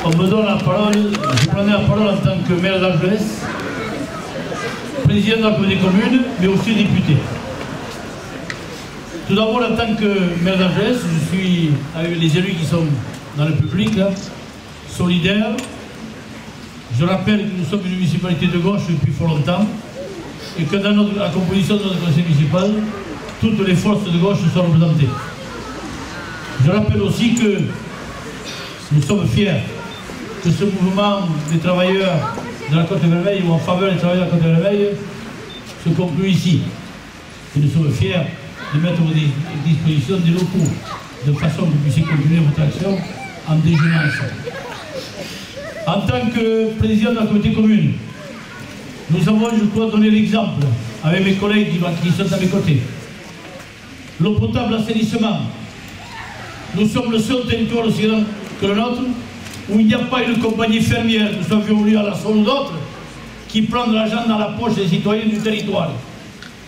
on me donne la parole, je prenais la parole en tant que maire d'Argelès, président de la Communauté des communes, mais aussi député. Tout d'abord, en tant que maire d'Argelès, je suis avec les élus qui sont dans le public, là, solidaires. Je rappelle que nous sommes une municipalité de gauche depuis fort longtemps et que dans la composition de notre conseil municipal, toutes les forces de gauche sont représentées. Je rappelle aussi que nous sommes fiers que ce mouvement des travailleurs de la Côte-Vermeille ou en faveur des travailleurs de la Côte-Vermeille se conclut ici. Et nous sommes fiers de mettre à disposition des locaux de façon que vous puissiez continuer votre action en déjeunant ensemble. En tant que président de la communauté commune, nous avons, je crois, donné l'exemple avec mes collègues qui sont à mes côtés. L'eau potable, l'assainissement. Nous sommes le seul territoire aussi grand que le nôtre où il n'y a pas une compagnie fermière, que ce soit Veolia, la Sol ou d'autres, qui prend de l'argent dans la poche des citoyens du territoire.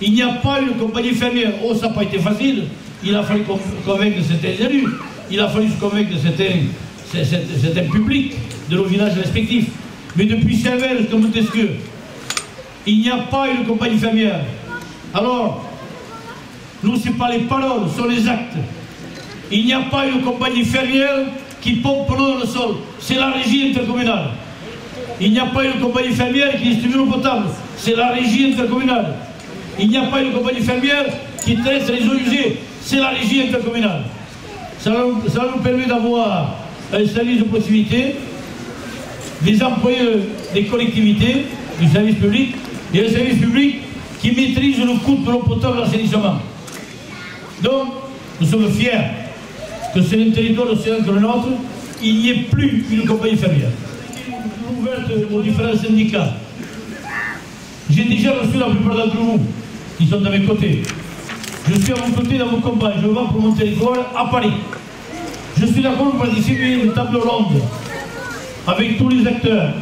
Il n'y a pas une compagnie fermière. Oh, ça n'a pas été facile. Il a fallu convaincre certains élus. Il a fallu se convaincre certains publics de nos villages respectifs. Mais depuis Saint-Vel jusqu'à Montesquieu, il n'y a pas une compagnie fermière. Alors, nous, ce n'est pas les paroles, ce sont les actes. Il n'y a pas une compagnie fermière qui pompe l'eau dans le sol. C'est la régie intercommunale. Il n'y a pas une compagnie fermière qui distribue l'eau potable. C'est la régie intercommunale. Il n'y a pas une compagnie fermière qui traite les eaux usées. C'est la régie intercommunale. Ça nous permet d'avoir un service de proximité, des employés des collectivités, du service public, et un service public qui maîtrise le coût de l'eau potable et de l'assainissement. Donc, nous sommes fiers que sur un territoire aussi grand que le nôtre, il n'y ait plus une compagnie fermière. Ouverte aux différents syndicats. J'ai déjà reçu la plupart d'entre vous qui sont à mes côtés. Je suis à vos côtés dans vos campagnes. Je vais pour mon territoire à Paris. Je suis d'accord pour participer à une table ronde avec tous les acteurs.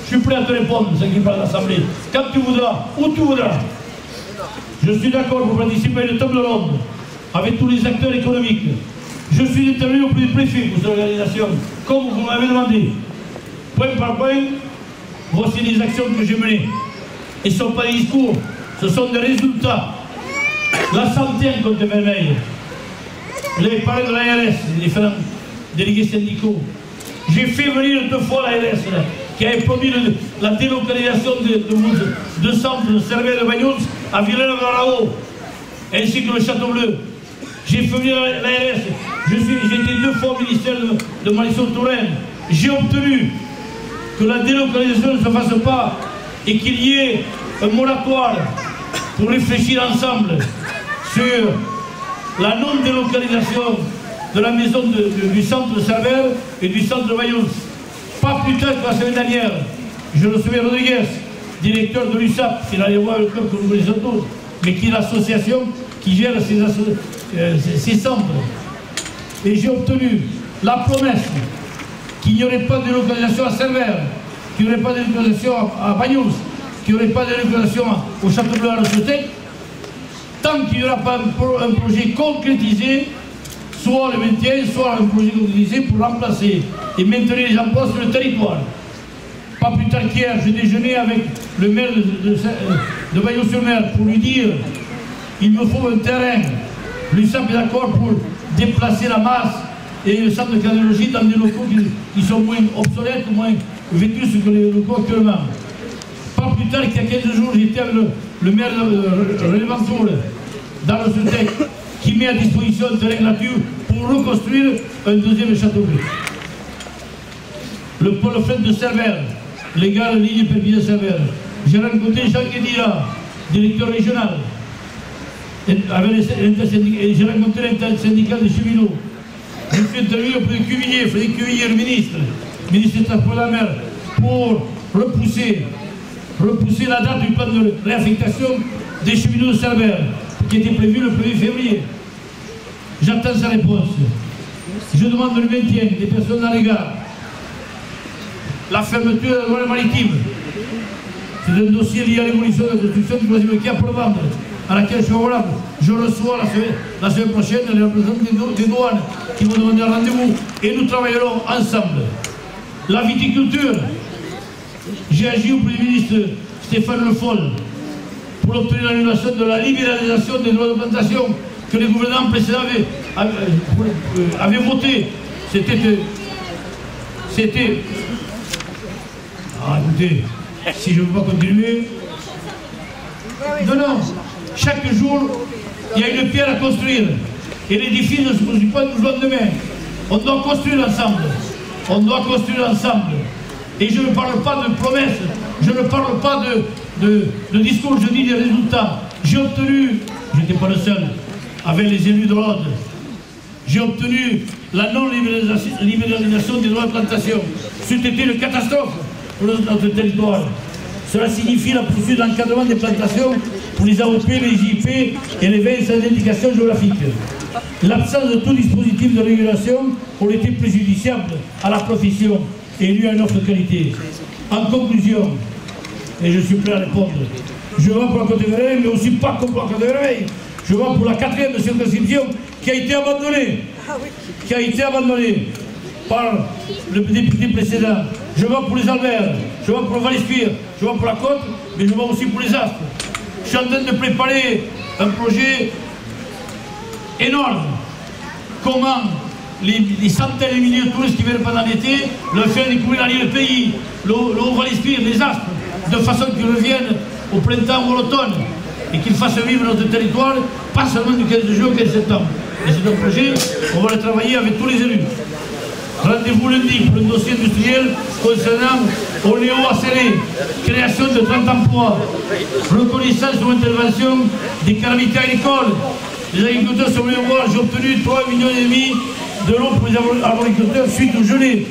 Je suis prêt à te répondre, ce qui parle de l'Assemblée, quand tu voudras, où tu voudras. Je suis d'accord pour participer à une table ronde avec tous les acteurs économiques. Je suis intervenu auprès du préfet pour cette organisation, comme vous m'avez demandé. Point par point, voici les actions que j'ai menées. Et ce ne sont pas des discours, ce sont des résultats. La santé en Côte-Vermeille. Vous avez parlé de l'ARS, les différents délégués syndicaux. J'ai fait venir 2 fois l'ARS, qui avait promis la délocalisation de centres de Cervelle de Bagnols à Villeneuve-d'Arao, ainsi que le Château-Bleu. J'ai fait venir l'ARS. J'ai été 2 fois au ministère de Marisol-Touraine. J'ai obtenu que la délocalisation ne se fasse pas et qu'il y ait un moratoire pour réfléchir ensemble sur la non-délocalisation de la maison du centre de Cervelle et du centre de Bayous. Pas plus tard que la semaine dernière, je recevais Rodriguez, directeur de l'USAP, qui n'a rien à voir avec le club que nous connaissons tous, mais qui est l'association qui gère ces centres. Et j'ai obtenu la promesse qu'il n'y aurait pas de délocalisation à Cervelle, qu'il n'y aurait pas de délocalisation à Bayous, qu'il n'y aurait pas de délocalisation au Château-Bleu à Rochester, tant qu'il n'y aura pas un projet concrétisé, soit le maintien, soit un projet concrétisé pour remplacer et maintenir les emplois sur le territoire. Pas plus tard qu'hier, j'ai déjeuné avec le maire de Bayeux-sur-Mer pour lui dire il me faut un terrain. L'USAP est d'accord pour déplacer la masse et le centre de cardiologie dans des locaux qui sont moins obsolètes, moins vétustes que les locaux actuellement. Pas plus tard qu'il y a 15 jours, j'étais avec le maire de René-Ventour dans le Sutec, qui met à disposition un terrain gratuit pour reconstruire un deuxième Château-Bleu. Le pôle fret de Cervelle, les gares ligne Perpignan-Cervelle. J'ai rencontré Jean Guédira, directeur régional, et j'ai rencontré l'intersyndical de cheminots. Je suis intervenu auprès de Cuvillier, Frédéric Cuvillier, le ministre des Transports de la mer, pour repousser la date du plan de réaffectation des cheminots de Cervelle, qui était prévu le 1er février. J'attends sa réponse. Je demande le maintien des personnes dans les gares. La fermeture de la voie maritime. C'est un dossier lié à l'évolution de la construction du troisième quai à Port-Vendre, à laquelle je suis favorable. Je reçois la semaine prochaine les représentants des douanes qui vont demander un rendez-vous et nous travaillerons ensemble. La viticulture, j'ai agi au Premier ministre Stéphane Le Foll pour obtenir l'annulation de la libéralisation des droits de plantation que les gouvernements précédents avaient voté. C'était... Ah, écoutez, si je ne veux pas continuer... Non, chaque jour, il y a une pierre à construire. Et l'édifice ne se construit pas du jour au lendemain. On doit construire ensemble. On doit construire ensemble. Et je ne parle pas de promesses, je ne parle pas de discours, je dis des résultats. J'ai obtenu, je n'étais pas le seul, avec les élus de l'Aude, j'ai obtenu la non-libéralisation des droits de plantation. C'était une catastrophe pour notre territoire. Cela signifie la poursuite d'encadrement des plantations pour les AOP, les JP et les veilles sans indication géographique. L'absence de tout dispositif de régulation aurait été préjudiciable à la profession et lui à notre qualité. En conclusion, et je suis prêt à répondre, je vais pour la Côte-de-Vermeil, mais aussi pas comme pour la Côte-de-Vermeil. Je vais pour la 4e circonscription qui a été abandonnée. Par le député précédent. Je vais pour les Alberts, je vais pour le Val-Espire, je vais pour la Côte, mais je vais aussi pour les Astres. Je suis en train de préparer un projet énorme. Comment les centaines de milliers de touristes qui viennent pendant l'été leur faire découvrir le pays, le Haut-Val-Espire, les Astres, de façon qu'ils reviennent au printemps ou à l'automne et qu'ils fassent vivre notre territoire, pas seulement du 15 juin au 15 septembre. Et c'est un projet, on va le travailler avec tous les élus. Rendez-vous lundi pour un dossier industriel concernant Oléo Acéré, création de 30 emplois, reconnaissance ou intervention des calamités agricoles. Les agriculteurs sont venus voir, j'ai obtenu 3,5 millions d'euros pour les agriculteurs suite au gelé.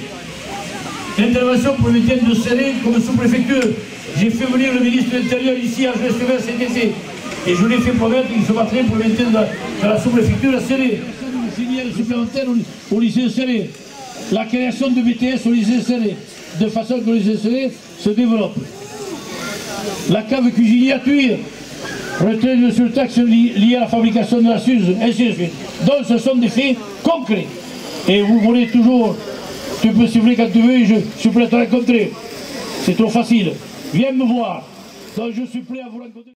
Intervention pour le maintien de Céré comme sous-préfecture. J'ai fait venir le ministre de l'Intérieur ici à Genève cet été. Et je lui ai fait promettre qu'il se battrait pour le maintien de la sous-préfecture à Céré. Une filière supplémentaire au lycée de Céré. La création de BTS au lycée de Céré, de façon que le lycée de Céré se développe. La cave cuisinière à Thuir, retrait de surtaxe liée à la fabrication de la Suze, ainsi de suite. Donc ce sont des faits concrets. Et vous voulez toujours, tu peux siffler quand tu veux et je suis prêt à te rencontrer. C'est trop facile. Viens me voir. Donc je suis prêt à vous rencontrer.